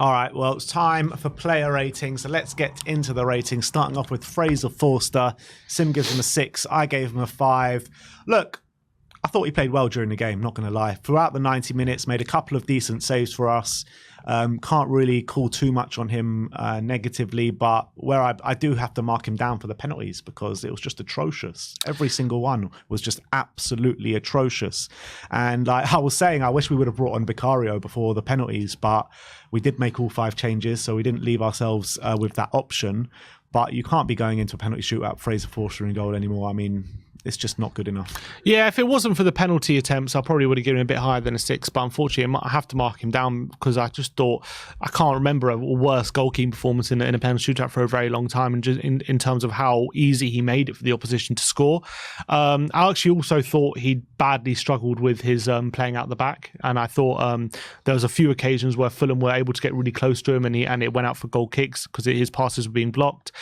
All right, well, it's time for player ratings. So let's get into the ratings, starting off with Fraser Forster. Sim gives him a 6. I gave him a 5. Look, I thought he played well during the game, not going to lie. Throughout the 90 minutes, made a couple of decent saves for us. Can't really call too much on him negatively, but where I do have to mark him down for the penalties because it was just atrocious. Every single one was just absolutely atrocious. And I was saying, I wish we would have brought on Vicario before the penalties, but we did make all 5 changes, so we didn't leave ourselves with that option. But you can't be going into a penalty shootout, Fraser Forster in goal anymore. I mean, it's just not good enough. Yeah, if it wasn't for the penalty attempts, I probably would have given him a bit higher than a 6. But unfortunately, I have to mark him down because I just thought I can't remember a worse goalkeeping performance in a penalty shootout for a very long time, and just in terms of how easy he made it for the opposition to score. I actually also thought he badly struggled with his playing out the back, and I thought there was a few occasions where Fulham were able to get really close to him, and it went out for goal kicks because his passes were being blocked.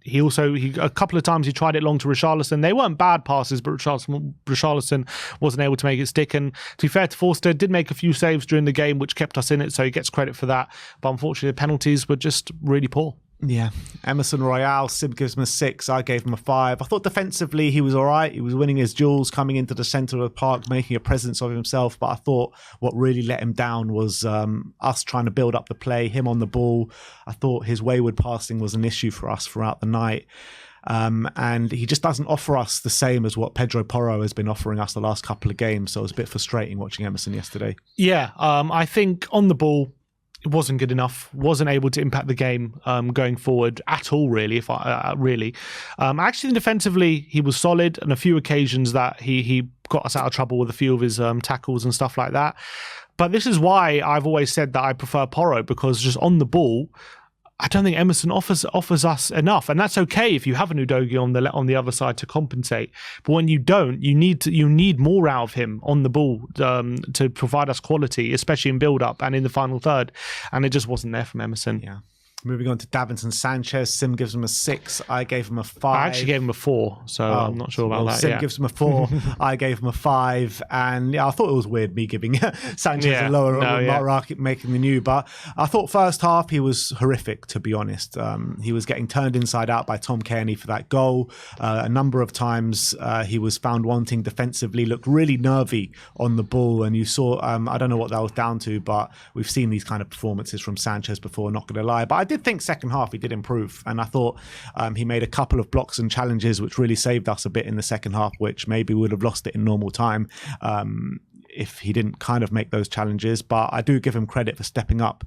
He a couple of times he tried it long to Richarlison. They weren't bad passes, but Richarlison wasn't able to make it stick. And to be fair to Forster, did make a few saves during the game, which kept us in it, so he gets credit for that. But unfortunately, the penalties were just really poor. Yeah, Emerson Royale, Sim gives him a 6. I gave him a 5. I thought defensively he was all right. He was winning his duels, coming into the centre of the park, making a presence of himself. But I thought what really let him down was us trying to build up the play, him on the ball. I thought his wayward passing was an issue for us throughout the night. And he just doesn't offer us the same as what Pedro Porro has been offering us the last couple of games. So it was a bit frustrating watching Emerson yesterday. Yeah, I think on the ball, it wasn't good enough. Wasn't able to impact the game going forward at all, really. Actually, defensively, he was solid, and a few occasions that he got us out of trouble with a few of his tackles and stuff like that. But this is why I've always said that I prefer Porro, because just on the ball, I don't think Emerson offers us enough, and that's okay if you have a Udogie on the other side to compensate. But when you don't, you need more out of him on the ball to provide us quality, especially in build up and in the final third. And it just wasn't there from Emerson. Yeah. Moving on to Davinson Sanchez. Sim gives him a 6. I gave him a 5. I actually gave him a 4, so I'm not sure about that. Sim gives him a 4. I gave him a 5. And yeah, I thought it was weird me giving Sanchez a lower mark, making the new. But I thought first half he was horrific, to be honest. He was getting turned inside out by Tom Cairney for that goal. A number of times he was found wanting defensively, looked really nervy on the ball. And you saw, I don't know what that was down to, but we've seen these kind of performances from Sanchez before, not going to lie. But I did think second half he did improve, and I thought he made a couple of blocks and challenges which really saved us a bit in the second half, which maybe would have lost it in normal time if he didn't kind of make those challenges. But I do give him credit for stepping up,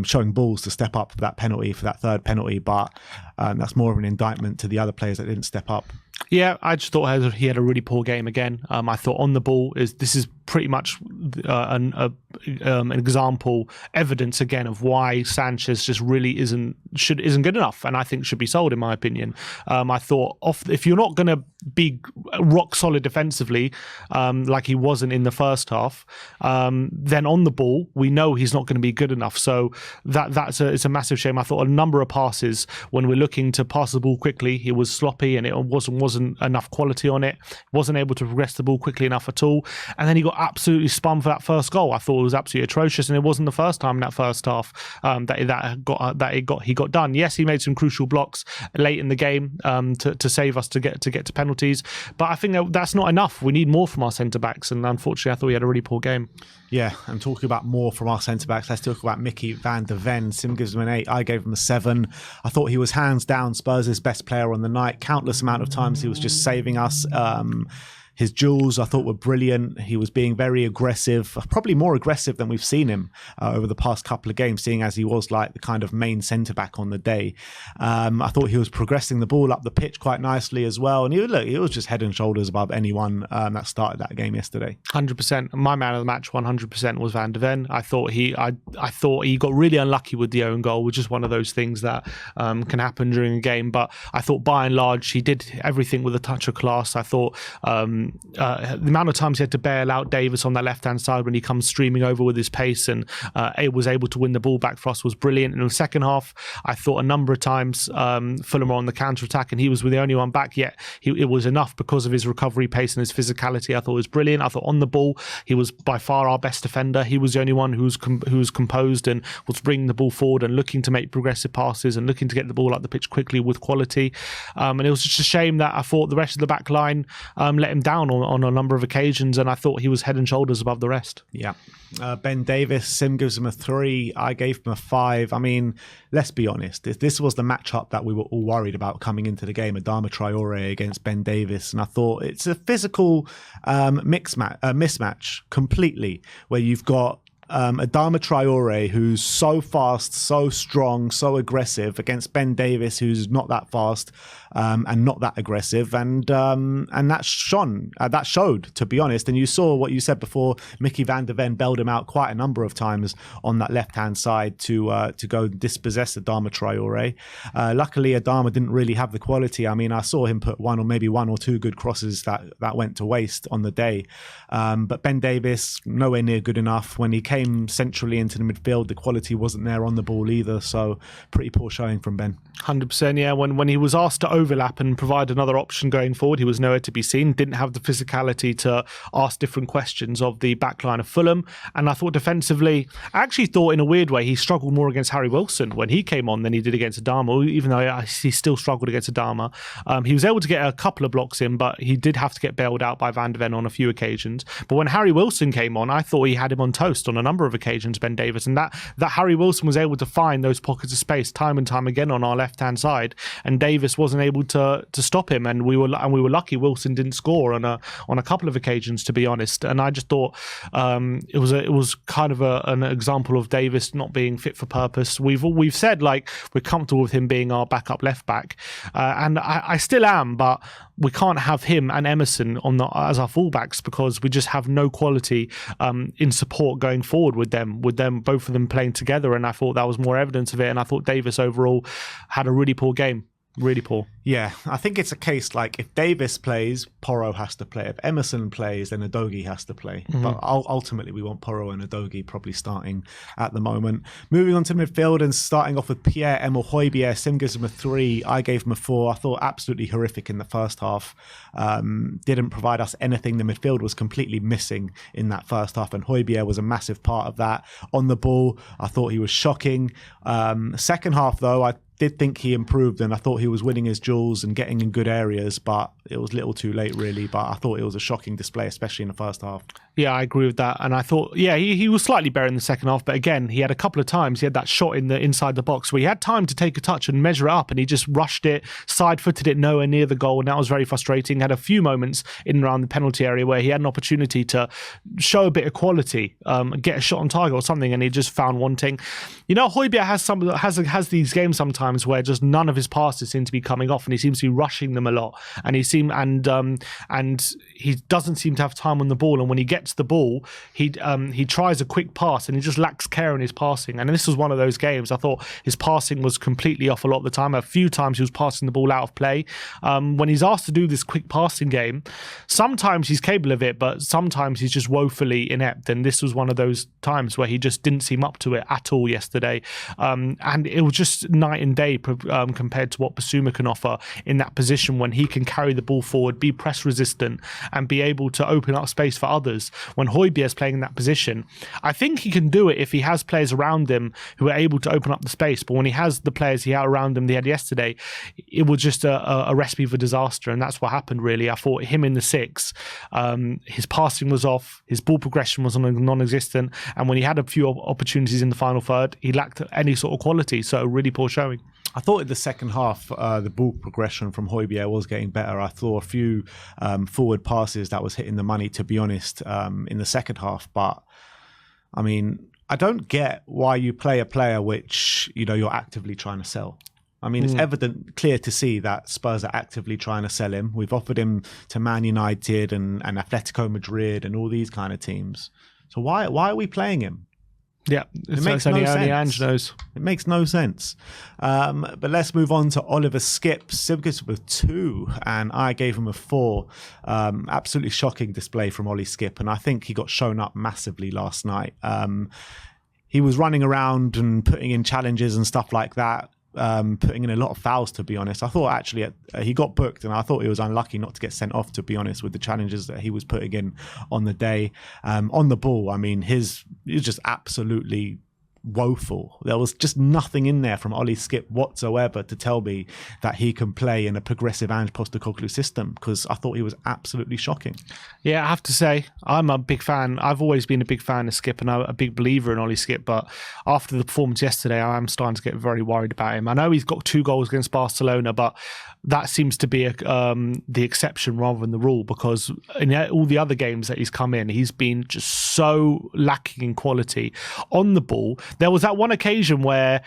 showing balls to step up for that penalty, for that third penalty. But that's more of an indictment to the other players that didn't step up. Yeah, I just thought he had a really poor game again. I thought on the ball this is pretty much an example, evidence again of why Sanchez just really isn't good enough, and I think should be sold in my opinion. I thought if you're not going to be rock solid defensively, like he wasn't in the first half, then on the ball we know he's not going to be good enough. So it's a massive shame. I thought a number of passes when we're looking to pass the ball quickly, he was sloppy and it wasn't enough quality on it. Wasn't able to progress the ball quickly enough at all, and then he got absolutely spun for that first goal. I thought it was absolutely atrocious, and it wasn't the first time in that first half he got done. Yes, he made some crucial blocks late in the game to save us to get to penalties, but I think that's not enough. We need more from our centre backs, and unfortunately, I thought he had a really poor game. Yeah, and talking about more from our centre-backs, let's talk about Mickey van der Ven. Sim gives him an 8, I gave him a 7. I thought he was hands down Spurs' best player on the night. Countless amount of times he was just saving us. His duels, I thought, were brilliant. He was being very aggressive, probably more aggressive than we've seen him over the past couple of games, seeing as he was like the kind of main centre-back on the day. I thought he was progressing the ball up the pitch quite nicely as well. And he was just head and shoulders above anyone that started that game yesterday. 100%. My man of the match, 100%, was Van der Ven. I thought he got really unlucky with the own goal, which is one of those things that can happen during a game. But I thought by and large, he did everything with a touch of class. I thought amount of times he had to bail out Davis on that left-hand side when he comes streaming over with his pace and was able to win the ball back for us was brilliant. And in the second half, I thought a number of times Fulham were on the counter-attack and he was the only one back, yet it was enough because of his recovery pace and his physicality. I thought it was brilliant. I thought on the ball, he was by far our best defender. He was the only one who was composed and was bringing the ball forward and looking to make progressive passes and looking to get the ball up the pitch quickly with quality. And it was just a shame that I thought the rest of the back line let him down on a number of occasions, and I thought he was head and shoulders above the rest. Yeah. Ben Davis, Sim gives him a 3. I gave him a 5. I mean, let's be honest. This was the matchup that we were all worried about coming into the game, Adama Traore against Ben Davis. And I thought it's a physical mismatch completely, where you've got Adama Traore, who's so fast, so strong, so aggressive, against Ben Davis, who's not that fast and not that aggressive, and that showed, to be honest. And you saw what you said before. Mickey van der Ven bailed him out quite a number of times on that left-hand side to go dispossess Adama Traore. Luckily, Adama didn't really have the quality. I mean, I saw him put one or two good crosses that went to waste on the day. But Ben Davis, nowhere near good enough. When he came centrally into the midfield, the quality wasn't there on the ball either. So pretty poor showing from Ben. 100%, yeah. When he was asked to overlap and provide another option going forward, he was nowhere to be seen. Didn't have the physicality to ask different questions of the backline of Fulham. And I thought defensively, I actually thought in a weird way he struggled more against Harry Wilson when he came on than he did against Adama, even though he still struggled against Adama. He was able to get a couple of blocks in, but he did have to get bailed out by Van der Ven on a few occasions. But when Harry Wilson came on, I thought he had him on toast on a number of occasions, Ben Davis, and that Harry Wilson was able to find those pockets of space time and time again on our left-hand side, and Davis wasn't able to stop him, and we were lucky Wilson didn't score on a couple of occasions, to be honest. And I just thought it was kind of an example of Davis not being fit for purpose. We've said like we're comfortable with him being our backup left back, and I still am, but we can't have him and Emerson as our fullbacks because we just have no quality in support going forward with them, both of them playing together. And I thought that was more evidence of it. And I thought Davis overall had a really poor game. Really poor. Yeah, I think it's a case like if Davis plays, Porro has to play. If Emerson plays, then Udogie has to play. Mm-hmm. But ultimately, we want Porro and Udogie probably starting at the moment. Moving on to midfield and starting off with Pierre-Emile Højbjerg. Sim gives him a 3. I gave him a 4. I thought absolutely horrific in the first half. Didn't provide us anything. The midfield was completely missing in that first half, and Højbjerg was a massive part of that. On the ball, I thought he was shocking. Second half, though, I did think he improved, and I thought he was winning his duels and getting in good areas, but it was a little too late really. But I thought it was a shocking display, especially in the first half. Yeah, I agree with that. And I thought, yeah, he was slightly better in the second half, but again, he had a couple of times, he had that shot inside the box where he had time to take a touch and measure it up, and he just rushed it, side-footed it nowhere near the goal, and that was very frustrating. Had a few moments in and around the penalty area where he had an opportunity to show a bit of quality, get a shot on target or something, and he just found wanting. You know, Højbjerg has these games sometimes where just none of his passes seem to be coming off, and he seems to be rushing them a lot, and he doesn't seem to have time on the ball, and when he gets the ball, he tries a quick pass and he just lacks care in his passing. And this was one of those games. I thought his passing was completely off a lot of the time. A few times he was passing the ball out of play. When he's asked to do this quick passing game, sometimes he's capable of it, but sometimes he's just woefully inept, and this was one of those times where he just didn't seem up to it at all yesterday. And it was just night and day compared to what Basuma can offer in that position when he can carry the ball forward, be press resistant, and be able to open up space for others. When Højbjerg is playing in that position, I think he can do it if he has players around him who are able to open up the space. But when he has the players he had around him they had yesterday, it was just a recipe for disaster, and that's what happened really. I thought him in the 6, his passing was off, his ball progression was non-existent, and when he had a few opportunities in the final third, he lacked any sort of quality. So really poor showing. I thought in the second half, the ball progression from Højbjerg was getting better. I saw a few forward passes that was hitting the money, to be honest, in the second half. But, I mean, I don't get why you play a player which, you know, you're actively trying to sell. I mean, it's clear to see that Spurs are actively trying to sell him. We've offered him to Man United and Atletico Madrid and all these kind of teams. So why are we playing him? Yeah, it makes no sense. Only Ange knows. It makes no sense. But let's move on to Oliver Skipp. Skipp with 2, and I gave him a 4. Absolutely shocking display from Ollie Skipp, and I think he got shown up massively last night. He was running around and putting in challenges and stuff like that. Putting in a lot of fouls, to be honest. I thought actually he got booked, and I thought he was unlucky not to get sent off, to be honest, with the challenges that he was putting in on the day. On the ball, I mean, he was just absolutely woeful. There was just nothing in there from Ollie Skipp whatsoever to tell me that he can play in a progressive Ange Postecoglou system, because I thought he was absolutely shocking. Yeah, I have to say, I'm a big fan. I've always been a big fan of Skipp, and I'm a big believer in Ollie Skipp, but after the performance yesterday, I am starting to get very worried about him. I know he's got 2 goals against Barcelona, but that seems to be the exception rather than the rule, because in all the other games that he's come in, he's been just so lacking in quality on the ball. There was that one occasion where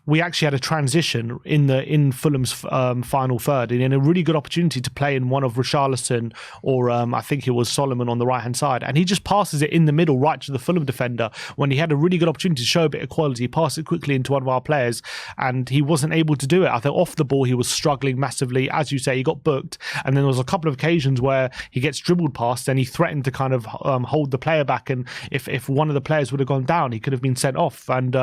we actually had a transition in Fulham's final third, and in a really good opportunity to play in one of Richarlison or I think it was Solomon on the right hand side, and he just passes it in the middle right to the Fulham defender when he had a really good opportunity to show a bit of quality. He passed it quickly into one of our players, and he wasn't able to do it. I think off the ball he was struggling massively. As you say, he got booked, and then there was a couple of occasions where he gets dribbled past and he threatened to kind of hold the player back, and if one of the players would have gone down, he could have been sent off. And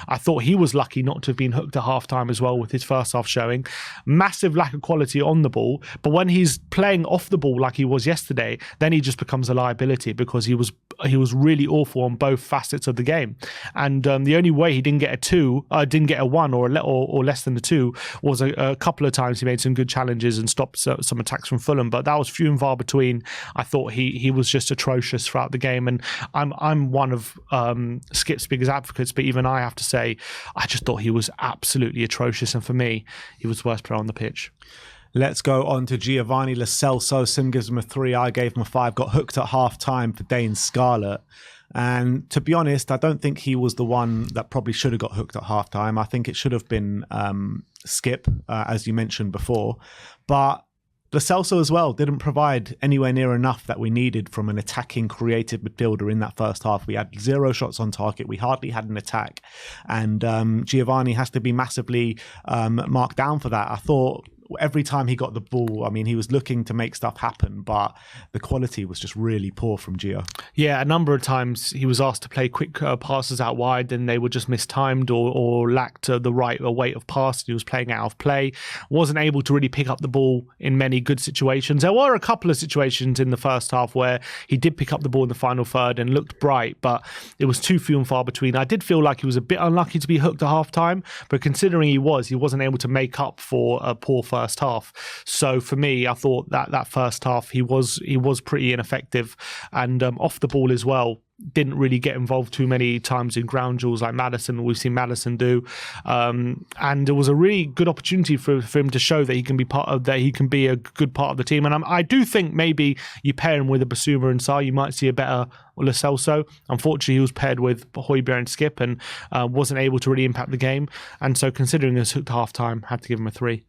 I thought he was lucky not to have been hooked at half-time as well with his first half showing. Massive lack of quality on the ball, but when he's playing off the ball like he was yesterday, then he just becomes a liability, because he was really awful on both facets of the game. And the only way he didn't get a 1 or less than a 2 was a couple of times he made some good challenges and stopped some attacks from Fulham, but that was few and far between. I thought he was just atrocious throughout the game, and I'm one of Skipp's biggest advocates, but even I have to say I just thought he was absolutely atrocious, and for me he was the worst player on the pitch. Let's go on to Giovanni Lo Celso. Sim gives him a 3, I gave him a 5. Got hooked at half-time for Dane Scarlett. And to be honest, I don't think he was the one that probably should have got hooked at half-time. I think it should have been Skipp, as you mentioned before. But Lo Celso as well didn't provide anywhere near enough that we needed from an attacking, creative midfielder in that first half. We had 0 shots on target. We hardly had an attack. And Giovanni has to be massively marked down for that. I thought every time he got the ball, I mean, he was looking to make stuff happen, but the quality was just really poor from Gio. Yeah, a number of times he was asked to play quick passes out wide, and they were just mistimed or lacked the right weight of pass. He was playing out of play, wasn't able to really pick up the ball in many good situations. There were a couple of situations in the first half where he did pick up the ball in the final third and looked bright, but it was too few and far between. I did feel like he was a bit unlucky to be hooked at half-time, but considering he wasn't able to make up for a poor first half. So for me, I thought that first half he was pretty ineffective, and off the ball as well. Didn't really get involved too many times in ground duels like Maddison. We've seen Maddison do, and it was a really good opportunity for him to show that he can be a good part of the team. And I do think maybe you pair him with a Basuma and Sarr, you might see a better Lo Celso. Unfortunately, he was paired with Højbjerg and Skipp and wasn't able to really impact the game. And so, considering this hooked half time, had to give him a 3.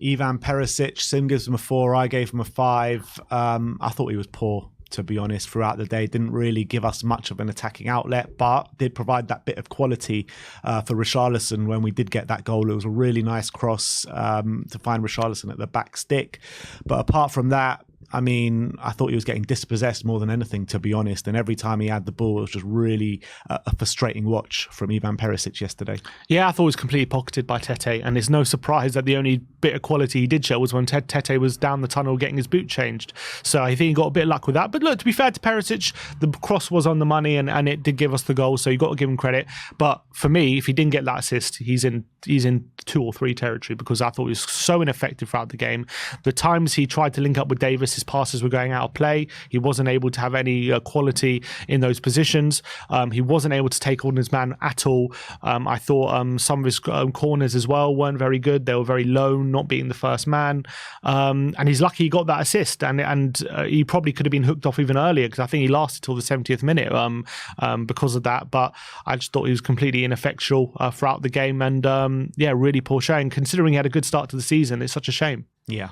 Ivan Perisic, Sim gives him a 4, I gave him a 5. I thought he was poor, to be honest, throughout the day. Didn't really give us much of an attacking outlet, but did provide that bit of quality for Richarlison when we did get that goal. It was a really nice cross to find Richarlison at the back stick. But apart from that, I mean, I thought he was getting dispossessed more than anything, to be honest. And every time he had the ball, it was just really a frustrating watch from Ivan Perisic yesterday. Yeah, I thought it was completely pocketed by Tete. And it's no surprise that the only bit of quality he did show was when Tete was down the tunnel getting his boot changed. So I think he got a bit of luck with that. But look, to be fair to Perisic, the cross was on the money and it did give us the goal. So you got to give him credit. But for me, if he didn't get that assist, he's in 2 or 3 territory, because I thought he was so ineffective throughout the game. The times he tried to link up with Davis, his passes were going out of play. He wasn't able to have any quality in those positions. He wasn't able to take on his man at all. I thought some of his corners as well weren't very good. They were very low, not being the first man. And he's lucky he got that assist. And he probably could have been hooked off even earlier, because I think he lasted till the 70th minute because of that. But I just thought he was completely ineffectual throughout the game. And really poor showing. Considering he had a good start to the season, it's such a shame. Yeah.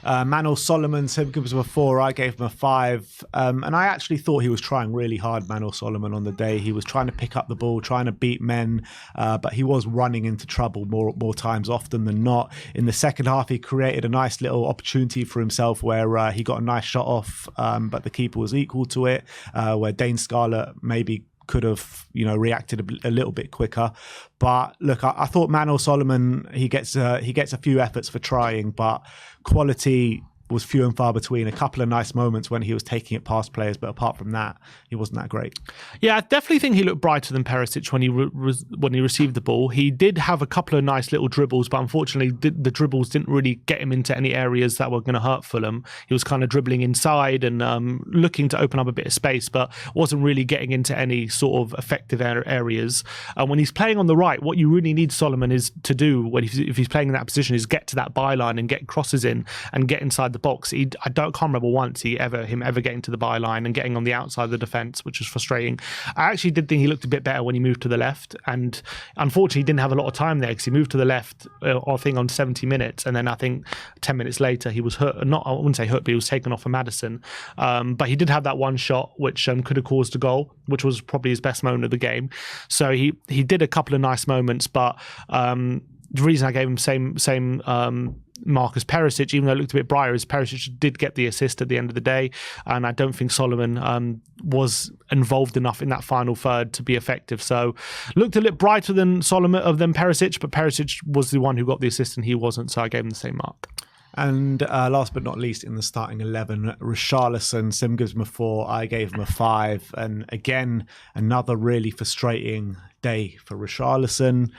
Manor Solomon, Sim gives him a 4. I gave him a 5. And I actually thought he was trying really hard, Manor Solomon, on the day. He was trying to pick up the ball, trying to beat men, but he was running into trouble more times often than not. In the second half, he created a nice little opportunity for himself where he got a nice shot off, but the keeper was equal to it, where Dane Scarlett maybe could have, reacted a little bit quicker. But look, I thought Manor Solomon, he gets a few efforts for trying, but quality was few and far between. A couple of nice moments when he was taking it past players, but apart from that, he wasn't that great. Yeah, I definitely think he looked brighter than Perisic when he received the ball. He did have a couple of nice little dribbles, but unfortunately, the dribbles didn't really get him into any areas that were going to hurt Fulham. He was kind of dribbling inside and looking to open up a bit of space, but wasn't really getting into any sort of effective areas. When he's playing on the right, what you really need Solomon is to do if he's playing in that position is get to that byline and get crosses in and get inside the box. I can't remember once him ever getting to the byline and getting on the outside of the defence, which was frustrating. I actually did think he looked a bit better when he moved to the left, and unfortunately he didn't have a lot of time there because he moved to the left, I think on 70 minutes, and then I think 10 minutes later he was hurt. I wouldn't say hurt, but he was taken off for Maddison. But he did have that one shot which could have caused a goal, which was probably his best moment of the game. So he did a couple of nice moments, but the reason I gave him same mark as Perisic, even though it looked a bit brighter, is Perisic did get the assist at the end of the day, and I don't think Solomon was involved enough in that final third to be effective. So looked a little brighter than Perisic, but Perisic was the one who got the assist and he wasn't, so I gave him the same mark. And last but not least, in the starting 11, Richarlison, Sim gives him a 4, I gave him a 5. And again, another really frustrating day for Richarlison.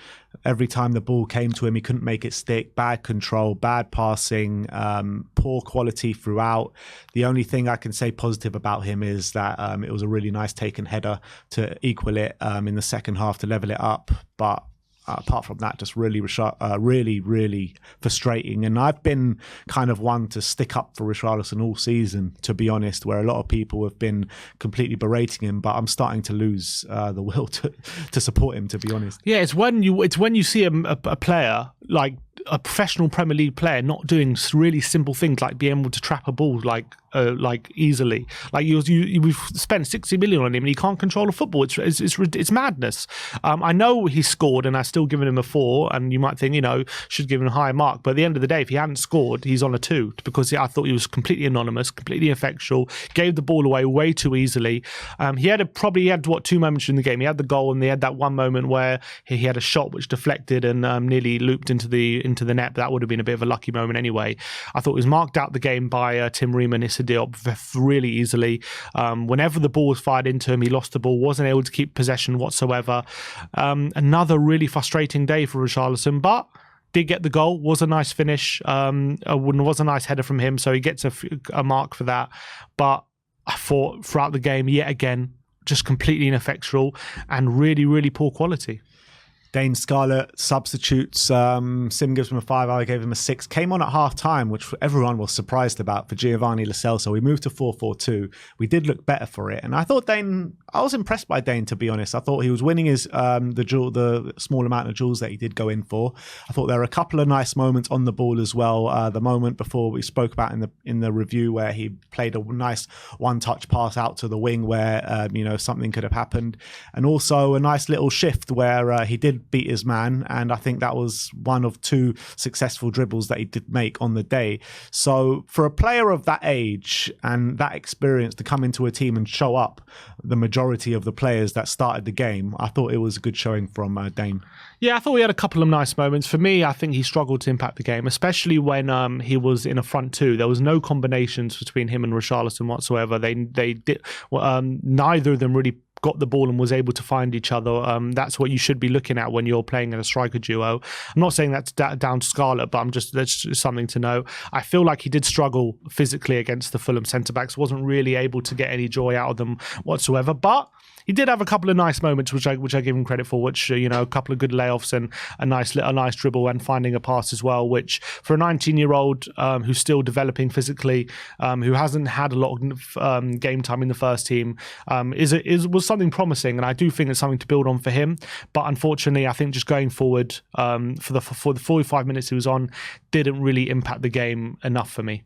Every time the ball came to him, he couldn't make it stick. Bad control, bad passing, poor quality throughout. The only thing I can say positive about him is that it was a really nice taken header to equal it in the second half to level it up. But apart from that, just really frustrating. And I've been kind of one to stick up for Richarlison all season, to be honest, where a lot of people have been completely berating him, but I'm starting to lose the will to support him, to be honest. Yeah, it's when you see a player like a professional Premier League player not doing really simple things like being able to trap a ball like easily. Like we've spent 60 million on him and he can't control a football. It's madness. I know he scored and I still given him a 4, and you might think should give him a higher mark, but at the end of the day, if he hadn't scored, he's on a 2 because I thought he was completely anonymous, completely ineffectual, gave the ball away way too easily. He had 2 moments in the game. He had the goal and he had that one moment where he had a shot which deflected and nearly looped into the net. That would have been a bit of a lucky moment anyway. I thought he was marked out the game by Tim Ream and Issa Diop really easily. Whenever the ball was fired into him, he lost the ball, wasn't able to keep possession whatsoever. Another really frustrating day for Richarlison, but did get the goal, was a nice finish, was a nice header from him, so he gets a mark for that. But I thought throughout the game, yet again, just completely ineffectual and really, really poor quality. Dane Scarlett substitutes. Sim gives him a 5, I gave him a 6. Came on at half-time, which everyone was surprised about, for Giovanni Lo Celso. We moved to 4-4-2. We did look better for it. And I thought I was impressed by Dane, to be honest. I thought he was winning his the small amount of duels that he did go in for. I thought there were a couple of nice moments on the ball as well. The moment before we spoke about in the review where he played a nice one-touch pass out to the wing where something could have happened. And also a nice little shift where he did beat his man, and I think that was one of 2 successful dribbles that he did make on the day. So for a player of that age and that experience to come into a team and show up the majority of the players that started the game, I thought it was a good showing from Dane. Yeah, I thought he had a couple of nice moments. For me, I think he struggled to impact the game, especially when he was in a front 2. There was no combinations between him and Richarlison whatsoever. They did neither of them really got the ball and was able to find each other. That's what you should be looking at when you're playing in a striker duo. I'm not saying that's down to Scarlett, but that's just something to know. I feel like he did struggle physically against the Fulham centre-backs, wasn't really able to get any joy out of them whatsoever, but he did have a couple of nice moments, which I give him credit for, which, a couple of good layoffs and a nice dribble and finding a pass as well, which for a 19-year-old who's still developing physically, who hasn't had a lot of game time in the first team, was something promising, and I do think it's something to build on for him. But unfortunately, I think just going forward for the 45 minutes he was on didn't really impact the game enough for me.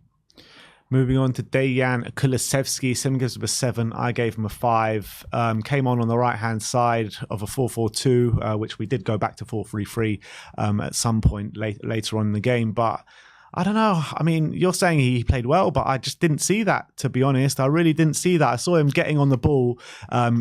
Moving on to Dejan Kulusevski, Sim gives him a 7. I gave him a 5. Came on the right-hand side of a 4-4-2, which we did go back to 4-3-3 at some point later on in the game. But I don't know. I mean, you're saying he played well, but I just didn't see that, to be honest. I really didn't see that. I saw him getting on the ball,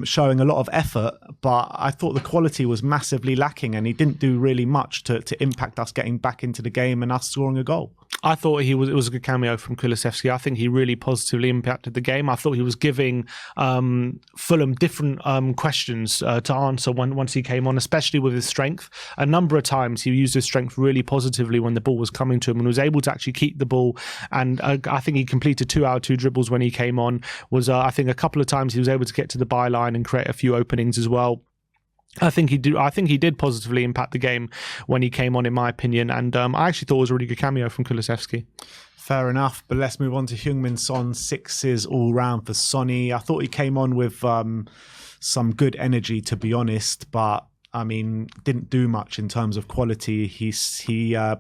showing a lot of effort, but I thought the quality was massively lacking, and he didn't do really much to impact us getting back into the game and us scoring a goal. I thought it was a good cameo from Kulusevski. I think he really positively impacted the game. I thought he was giving Fulham different questions to answer once he came on, especially with his strength. A number of times he used his strength really positively when the ball was coming to him and was able to actually keep the ball. And I think he completed 2 out of 2 dribbles when he came on. I think a couple of times he was able to get to the byline and create a few openings as well. I think he did positively impact the game when he came on, in my opinion, and I actually thought it was a really good cameo from Kulusevski. Fair enough, but let's move on to Heung-min Son. 6s all round for Sonny. I thought he came on with some good energy, to be honest, but I mean, didn't do much in terms of quality. He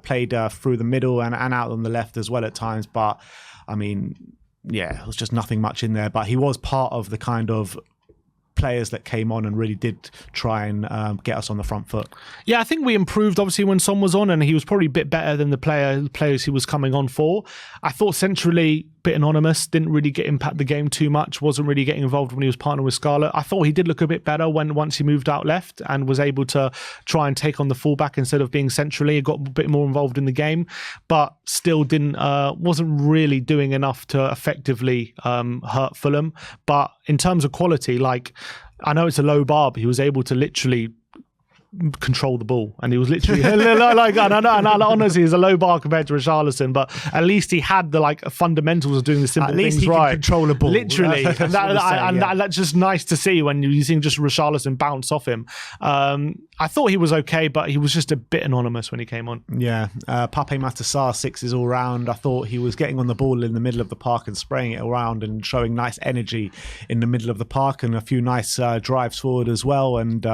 played through the middle and out on the left as well at times, but I mean, yeah, it was just nothing much in there. But he was part of the kind of players that came on and really did try and get us on the front foot. Yeah, I think we improved obviously when Son was on, and he was probably a bit better than the players he was coming on for. I thought centrally, bit anonymous, didn't really impact the game too much, wasn't really getting involved when he was partnered with Scarlett. I thought he did look a bit better once he moved out left and was able to try and take on the fullback instead of being centrally. He got a bit more involved in the game, but still wasn't really doing enough to effectively hurt Fulham. But in terms of quality, I know it's a low bar, but he was able to literally control the ball, and he was literally honestly, it's a low bar compared to Richarlison, but at least he had the fundamentals of doing the simple things right. At least he can control the ball, literally. That's just nice to see when you see just Richarlison bounce off him. I thought he was okay, but he was just a bit anonymous when he came on. Yeah, Pape Matar, 6s all round. I thought he was getting on the ball in the middle of the park and spraying it around and showing nice energy in the middle of the park and a few nice drives forward as well. And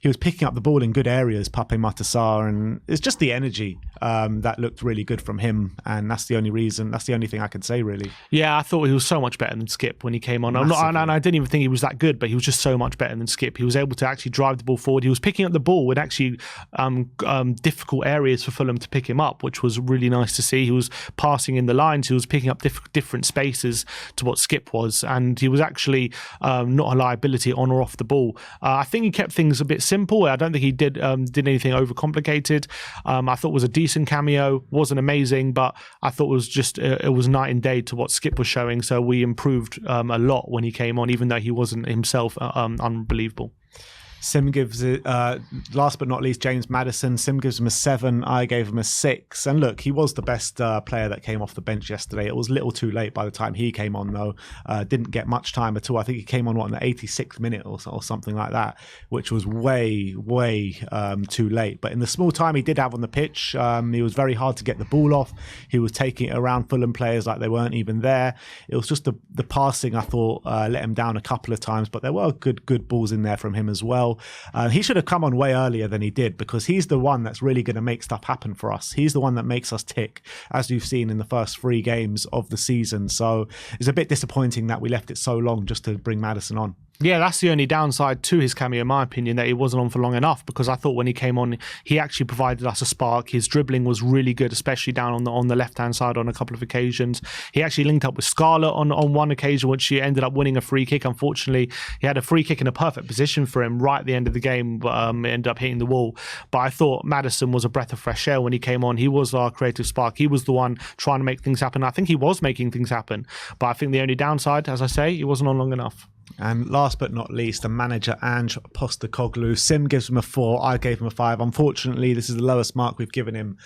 he was picking up the ball in good areas, Pape Matar, and it's just the energy that looked really good from him. And that's the only thing I can say, really. Yeah, I thought he was so much better than Skip when he came on. And I didn't even think he was that good, but he was just so much better than Skip. He was able to actually drive the ball forward. He was picking up the ball with actually difficult areas for Fulham to pick him up, which was really nice to see. He was passing in the lines. He was picking up different spaces to what Skip was, and he was actually not a liability on or off the ball. I think he kept things a bit simple. I don't think he did anything overcomplicated. I thought it was a decent cameo. Wasn't amazing, but I thought it was just it was night and day to what Skip was showing. So we improved a lot when he came on, even though he wasn't himself unbelievable. Sim gives it, last but not least, James Maddison. Sim gives him a 7. I gave him a 6. And look, he was the best player that came off the bench yesterday. It was a little too late by the time he came on, though. Didn't get much time at all. I think he came on, in the 86th minute or something like that, which was way too late. But in the small time he did have on the pitch, he was very hard to get the ball off. He was taking it around Fulham players like they weren't even there. It was just the passing, I thought, let him down a couple of times, but there were good balls in there from him as well. He should have come on way earlier than he did, because he's the one that's really going to make stuff happen for us. He's the one that makes us tick, as you've seen in the first 3 games of the season. So it's a bit disappointing that we left it so long just to bring Maddison on. Yeah, that's the only downside to his cameo, in my opinion, that he wasn't on for long enough, because I thought when he came on, he actually provided us a spark. His dribbling was really good, especially down on the left-hand side on a couple of occasions. He actually linked up with Scarlett on one occasion, which he ended up winning a free kick. Unfortunately, he had a free kick in a perfect position for him right at the end of the game, but it ended up hitting the wall. But I thought Maddison was a breath of fresh air when he came on. He was our creative spark. He was the one trying to make things happen. I think he was making things happen. But I think the only downside, as I say, he wasn't on long enough. And last but not least, the manager, Ange Postecoglou. Sim gives him a 4. I gave him a 5. Unfortunately, this is the lowest mark we've given him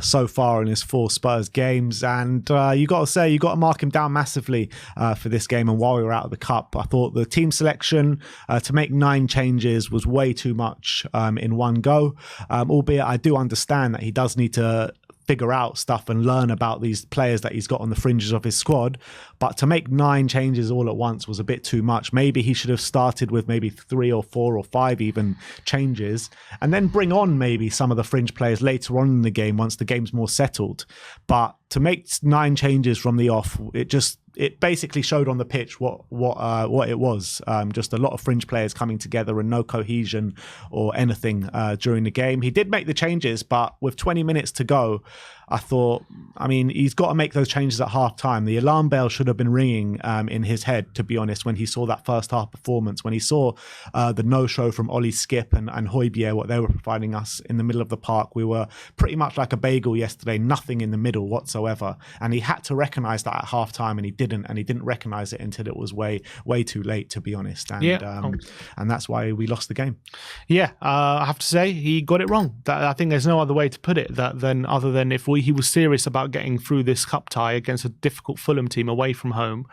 so far in his 4 Spurs games. And you got to mark him down massively for this game. And while we were out of the cup, I thought the team selection to make 9 changes was way too much in one go. Albeit I do understand that he does need to figure out stuff and learn about these players that he's got on the fringes of his squad. But to make 9 changes all at once was a bit too much. Maybe he should have started with maybe 3 or 4 or 5 even changes, and then bring on maybe some of the fringe players later on in the game once the game's more settled. But to make 9 changes from the off, it basically showed on the pitch what it was. Just a lot of fringe players coming together and no cohesion or anything during the game. He did make the changes, but with 20 minutes to go, I thought, he's got to make those changes at half time. The alarm bell should have been ringing in his head, to be honest, when he saw that first half performance, when he saw the no-show from Ollie Skip and Højbjerg, what they were providing us in the middle of the park. We were pretty much like a bagel yesterday, nothing in the middle whatsoever. And he had to recognise that at half time, and he didn't recognise it until it was way too late, to be honest. And and that's why we lost the game. Yeah, I have to say he got it wrong. I think there's no other way to put it other than if he was serious about getting through this cup tie against a difficult Fulham team away from home,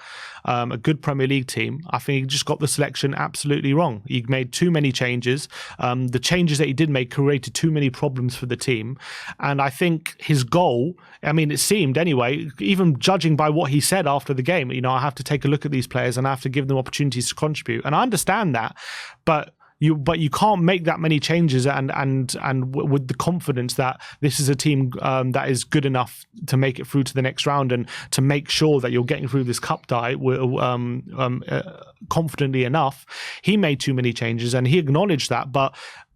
a good Premier League team. I think he just got the selection absolutely wrong. He made too many changes. The changes that he did make created too many problems for the team. And I think his goal, it seemed anyway, even judging by what he said after the game, I have to take a look at these players and I have to give them opportunities to contribute. And I understand that, but you can't make that many changes and with the confidence that this is a team that is good enough to make it through to the next round and to make sure that you're getting through this cup tie confidently enough. He made too many changes and he acknowledged that, but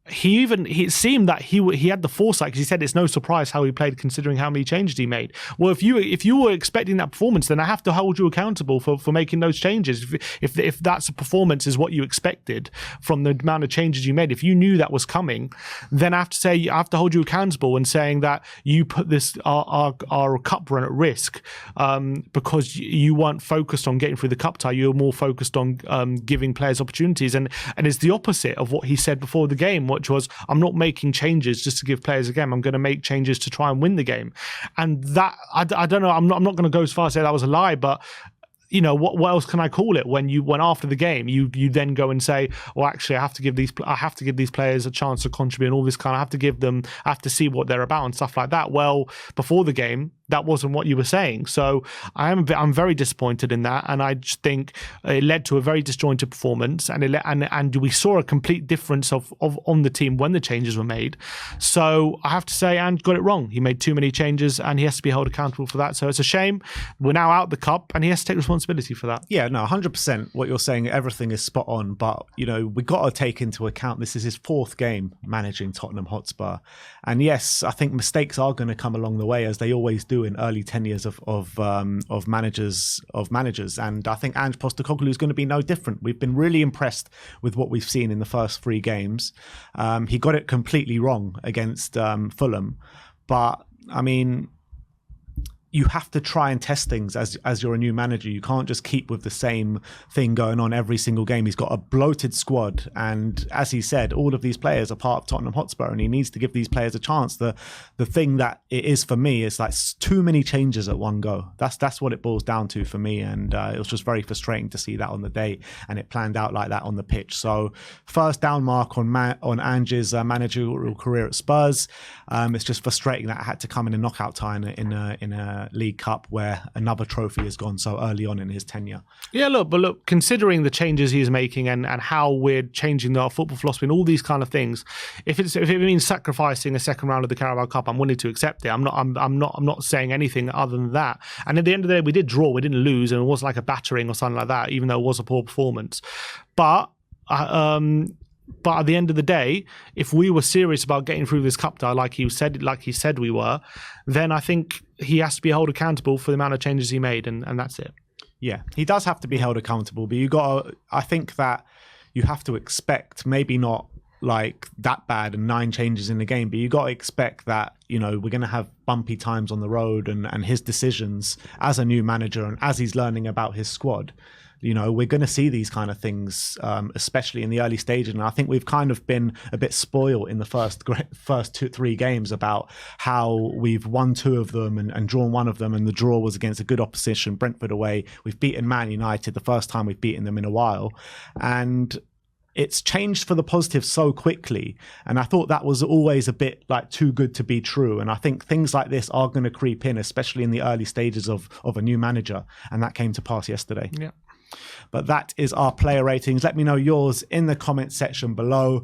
it seemed that he had the foresight, because he said it's no surprise how he played considering how many changes he made. Well, if you were expecting that performance, then I have to hold you accountable for making those changes. If that's a performance is what you expected from the amount of changes you made, if you knew that was coming, then I have to hold you accountable and saying that you put our cup run at risk because you weren't focused on getting through the cup tie. You were more focused on giving players opportunities, and it's the opposite of what he said before the game, which was, I'm not making changes just to give players a game. I'm going to make changes to try and win the game. And that, I don't know, I'm not going to go as far as say that was a lie, but what else can I call it when after the game you then go and say, well, actually I have to give these players a chance to contribute and all this kind of, I have to see what they're about and stuff like that. Well, before the game, that wasn't what you were saying. So I'm very disappointed in that, and I just think it led to a very disjointed performance, and we saw a complete difference of on the team when the changes were made. So I have to say, Ange got it wrong. He made too many changes, and he has to be held accountable for that. So it's a shame. We're now out the cup, and he has to take responsibility for that. Yeah, no, 100%. What you're saying, everything is spot on. But we got to take into account this is his 4th game managing Tottenham Hotspur, and yes, I think mistakes are going to come along the way, as they always do in early tenures of managers. And I think Ange Postecoglou is going to be no different. We've been really impressed with what we've seen in the first 3 games. He got it completely wrong against Fulham, but you have to try and test things as you're a new manager. You can't just keep with the same thing going on every single game. He's got a bloated squad, and as he said, all of these players are part of Tottenham Hotspur, and he needs to give these players a chance. The thing that it is for me is like too many changes at one go. That's what it boils down to for me, and it was just very frustrating to see that on the day, and it planned out like that on the pitch. So first down mark on Ange's managerial career at Spurs. It's just frustrating that it had to come in a knockout tie in a League Cup where another trophy has gone so early on in his tenure. Yeah, look, considering the changes he's making and how we're changing our football philosophy and all these kind of things, if it means sacrificing a second round of the Carabao Cup, I'm willing to accept it. I'm not saying anything other than that. And at the end of the day, we did draw, we didn't lose, and it wasn't like a battering or something like that, even though it was a poor performance. But at the end of the day, if we were serious about getting through this cup tie, like he said we were, then I think he has to be held accountable for the amount of changes he made, and that's it. Yeah, he does have to be held accountable, but I think that you have to expect, maybe not like that bad and 9 changes in the game, but you got to expect that, we're going to have bumpy times on the road, and his decisions as a new manager and as he's learning about his squad, you know, we're going to see these kind of things, especially in the early stages. And I think we've kind of been a bit spoiled in the first 2-3 games about how we've won 2 of them and drawn 1 of them. And the draw was against a good opposition, Brentford away. We've beaten Man United the first time we've beaten them in a while. And it's changed for the positive so quickly. And I thought that was always a bit like too good to be true. And I think things like this are going to creep in, especially in the early stages of a new manager. And that came to pass yesterday. Yeah. But that is our player ratings. Let me know yours in the comment section below.